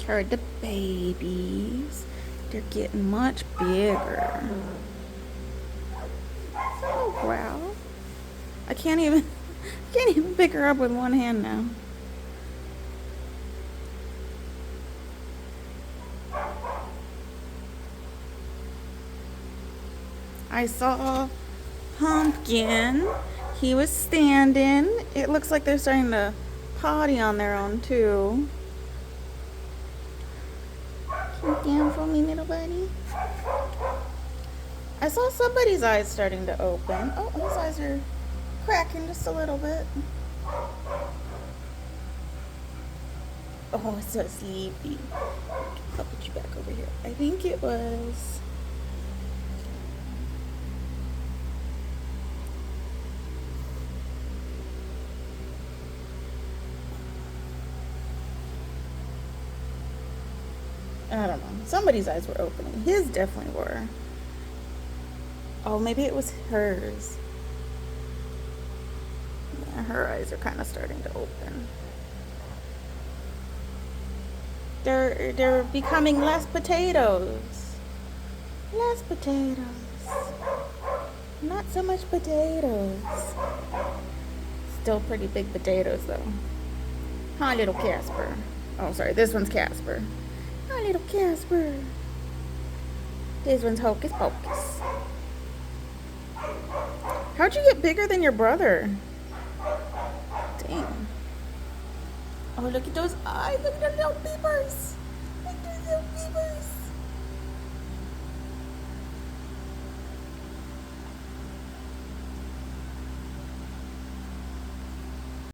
Heard the babies. They're getting much bigger. Oh wow. I can't even pick her up with one hand now. I saw Pumpkin. He was standing. It looks like they're starting to potty on their own too. Keep down for me, little buddy. I saw somebody's eyes starting to open. Oh, his eyes are cracking just a little bit. Oh, it's so sleepy. I'll put you back over here. I think it was... I don't know. Somebody's eyes were opening. His definitely were. Oh, maybe it was hers. Yeah, her eyes are kind of starting to open. They're becoming less potatoes. Less potatoes. Not so much potatoes. Still pretty big potatoes though. Hi, little Casper. Oh, sorry, this one's Casper. Hi, little Casper. This one's Hocus Pocus. How'd you get bigger than your brother? Dang. Oh, look at those eyes. Look at those little peepers. Look at those little peepers.